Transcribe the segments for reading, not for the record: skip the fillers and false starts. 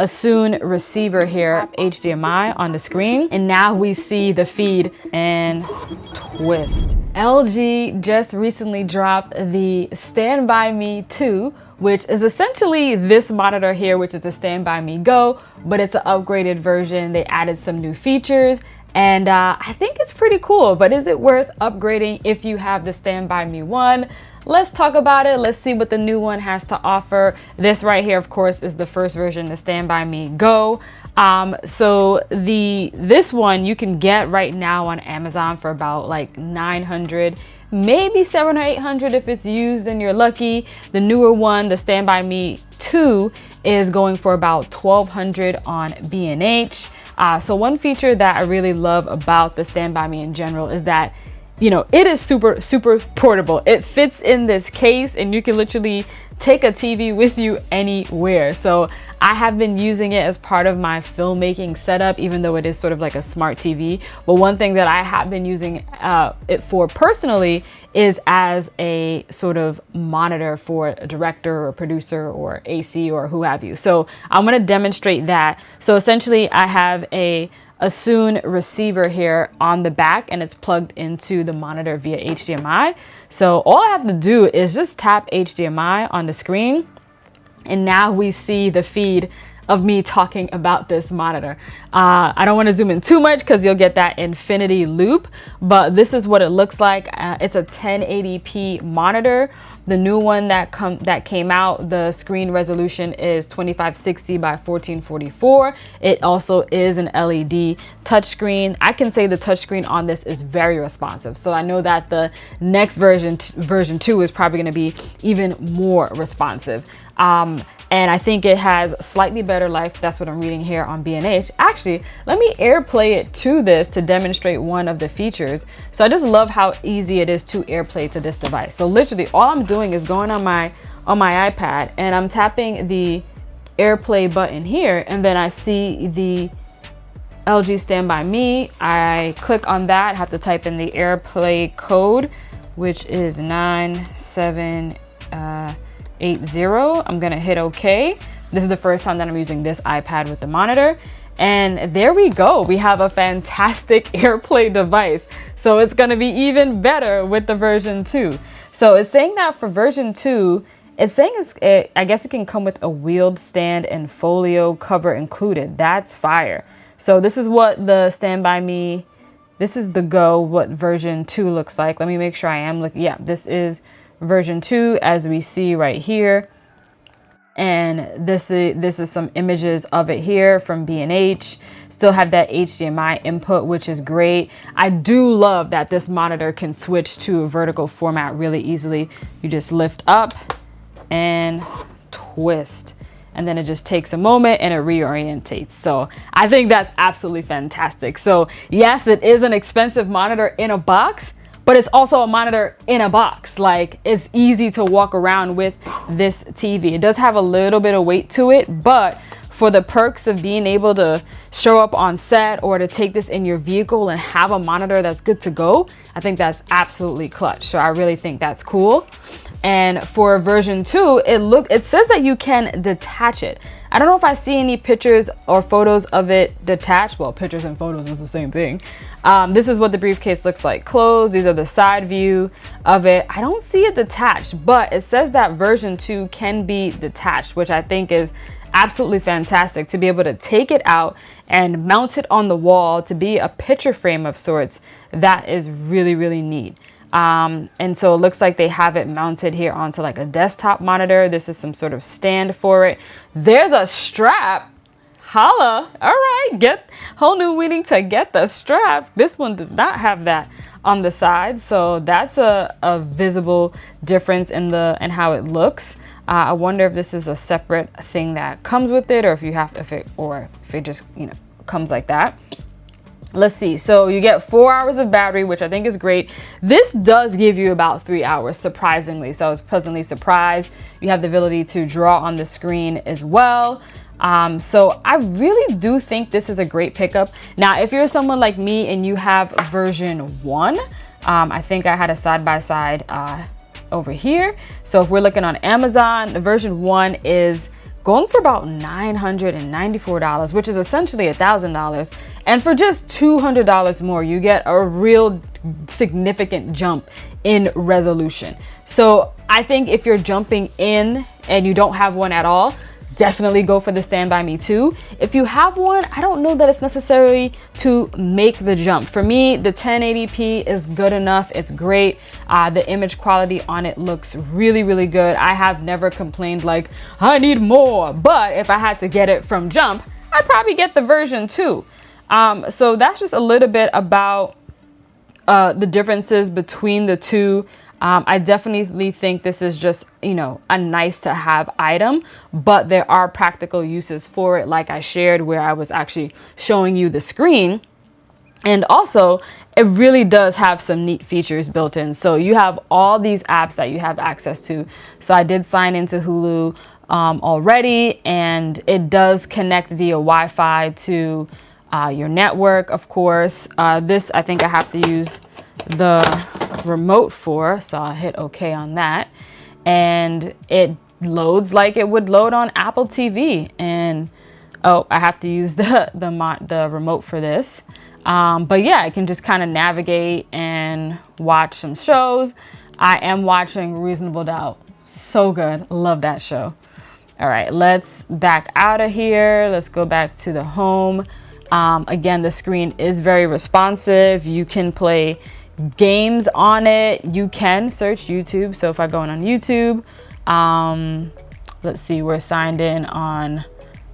ACCSOON receiver here, HDMI on the screen. And now we see the feed and twist. LG just recently dropped the StandbyMe 2, which is essentially this monitor here, which is the StandbyMe Go, but it's an upgraded version. They added some new features, and I think it's pretty cool. But is it worth upgrading if you have the StandbyMe 1? Let's talk about it. Let's see what the new one has to offer. This right here, of course, is the first version, the StandbyMe Go. So this one you can get right now on Amazon for about like 900, maybe 700 or 800 if it's used and you're lucky. The newer one, the StandbyMe 2, is going for about 1200 on B&H. So one feature that I really love about the StandbyMe in general is that, you know, it is super portable. It fits in this case and you can literally take a TV with you anywhere. So I have been using it as part of my filmmaking setup, even though it is sort of like a smart TV. But one thing that I have been using it for personally is as a sort of monitor for a director or producer or AC or who have you. So I'm going to demonstrate that. So essentially I have a ACCSOON receiver here on the back and it's plugged into the monitor via HDMI. So all I have to do is just tap HDMI on the screen, and now we see the feed of me talking about this monitor. I don't want to zoom in too much because you'll get that infinity loop, but this is what it looks like. It's a 1080p monitor. The new one that came out, the screen resolution is 2560 by 1444. It also is an LED touchscreen. I can say the touchscreen on this is very responsive. So I know that the next version 2 is probably going to be even more responsive. And I think it has slightly better life. That's what I'm reading here on B&H. Actually, let me AirPlay it to this to demonstrate one of the features. So I just love how easy it is to AirPlay to this device. So literally all I'm doing is going on my iPad and I'm tapping the AirPlay button here, and then I see the LG StandbyMe. I click on that, have to type in the AirPlay code, which is 9780. I'm gonna hit OK. This is the first time that I'm using this iPad with the monitor, and there we go. We have a fantastic AirPlay device. So it's gonna be even better with the version 2. So it's saying that for version 2, it's saying I guess it can come with a wheeled stand and folio cover included. That's fire. So this is what the StandbyMe, this is the Go, what version 2 looks like. Let me make sure I am looking. Yeah, this is version 2 as we see right here, and this is some images of it here from B&H. Still have that HDMI input, which is great. I do love that this monitor can switch to a vertical format really easily. You just lift up and twist, and then it just takes a moment and it reorientates. So I think that's absolutely fantastic. So yes, it is an expensive monitor in a box, but it's also a monitor in a box. Like, it's easy to walk around with this TV. It does have a little bit of weight to it, but for the perks of being able to show up on set or to take this in your vehicle and have a monitor that's good to go, I think that's absolutely clutch. So I really think that's cool. And for version 2, it says that you can detach it. I don't know if I see any pictures or photos of it detached. Well, pictures and photos is the same thing. This is what the briefcase looks like closed. These are the side view of it. I don't see it detached, but it says that version 2 can be detached, which I think is absolutely fantastic, to be able to take it out and mount it on the wall to be a picture frame of sorts. That is really neat. And so it looks like they have it mounted here onto like a desktop monitor. This is some sort of stand for it. There's a strap. Holla. All right, get whole new meaning to get the strap. This one does not have that on the side, so that's a visible difference in how it looks. I wonder if this is a separate thing that comes with it, or if it just, you know, comes like that. Let's see. So you get 4 hours of battery, which I think is great. This does give you about 3 hours, surprisingly. So I was pleasantly surprised. You have the ability to draw on the screen as well. So I really do think this is a great pickup. Now, if you're someone like me and you have version 1, I think I had a side-by-side over here. So if we're looking on Amazon, the version 1 is going for about $994, which is essentially $1,000. And for just $200 more, you get a real significant jump in resolution. So I think if you're jumping in and you don't have one at all, definitely go for the StandbyMe 2. If you have one, I don't know that it's necessary to make the jump. For me, the 1080p is good enough. It's great. The image quality on it looks really, really good. I have never complained like, I need more. But if I had to get it from jump, I'd probably get the version 2. So that's just a little bit about the differences between the two. I definitely think this is just, you know, a nice to have item, but there are practical uses for it, like I shared, where I was actually showing you the screen. And also, it really does have some neat features built in. So you have all these apps that you have access to. So I did sign into Hulu already, and it does connect via Wi-Fi to your network, of course. This, I think I have to use the remote for, so I'll hit OK on that, and it loads like it would load on Apple TV. And oh, I have to use the remote for this, but yeah, I can just kind of navigate and watch some shows. I am watching Reasonable Doubt. So good. Love that show. All right, let's back out of here. Let's go back to the home. Again, the screen is very responsive. You can play games on it. You can search YouTube. So if I go on YouTube, let's see, we're signed in on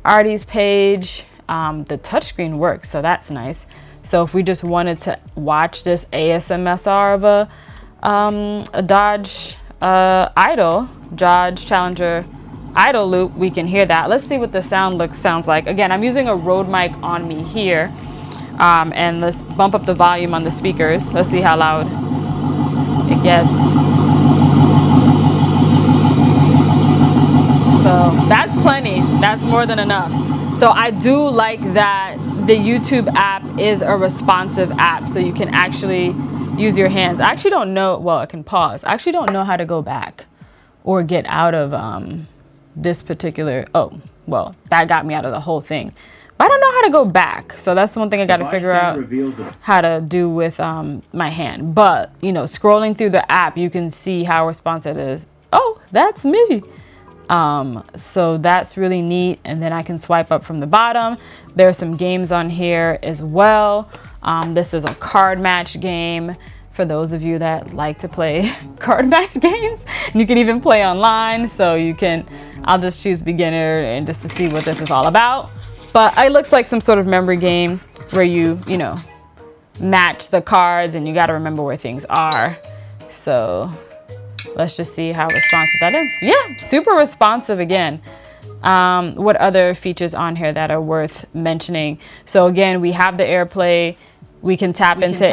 Artie's page. The touchscreen works, so that's nice. So if we just wanted to watch this ASMR of a Dodge Challenger idle loop, we can hear that. Let's see what the sounds like. Again, I'm using a Rode mic on me here. And let's bump up the volume on the speakers. Let's see how loud it gets. So that's plenty. That's more than enough. So I do like that the YouTube app is a responsive app, so you can actually use your hands. I actually don't know, well, I can pause. I actually don't know how to go back or get out of this particular, oh, well, that got me out of the whole thing. But I don't know how to go back. So that's one thing I got to figure out how to do with my hand. But, you know, scrolling through the app, you can see how responsive it is. Oh, that's me. So that's really neat. And then I can swipe up from the bottom. There are some games on here as well. This is a card match game for those of you that like to play card match games. You can even play online. So you can, I'll just choose beginner and just to see what this is all about. But it looks like some sort of memory game where you know, match the cards and you got to remember where things are. So let's just see how responsive that is. Yeah, super responsive again. What other features on here that are worth mentioning? So again, we have the AirPlay. We can tap into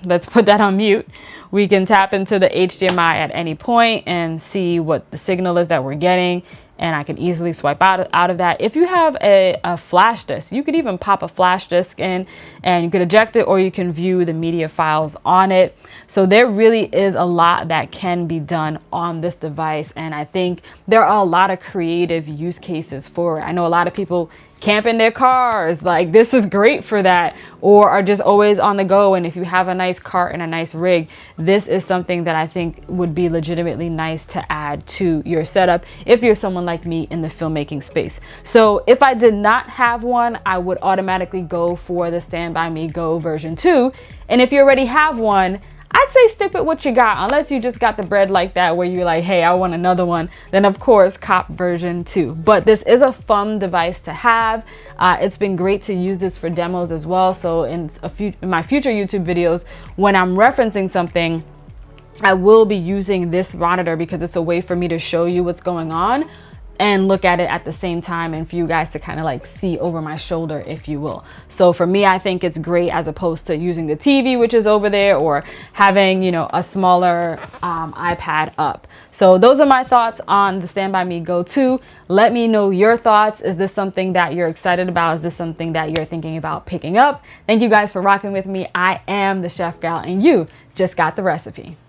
let's put that on mute. We can tap into the HDMI at any point and see what the signal is that we're getting. And I can easily swipe out of that. If you have a flash disk, you could even pop a flash disk in and you could eject it, or you can view the media files on it. So there really is a lot that can be done on this device. And I think there are a lot of creative use cases for it. I know a lot of people camp in their cars, like this is great for that, or are just always on the go. And if you have a nice cart and a nice rig, this is something that I think would be legitimately nice to add to your setup if you're someone like me in the filmmaking space. So if I did not have one, I would automatically go for the StandbyMe Go version 2. And if you already have one, I'd say stick with what you got, unless you just got the bread like that where you're like, hey, I want another one. Then of course, cop version 2. But this is a fun device to have. It's been great to use this for demos as well. So in my future YouTube videos, when I'm referencing something, I will be using this monitor because it's a way for me to show you what's going on and look at it at the same time, and for you guys to kind of like see over my shoulder, if you will. So for me, I think it's great as opposed to using the TV, which is over there, or having, you know, a smaller iPad up. So those are my thoughts on the StandbyMe Go 2. Let me know your thoughts. Is this something that you're excited about? Is this something that you're thinking about picking up? Thank you guys for rocking with me. I am the Chef Gal, and you just got the recipe.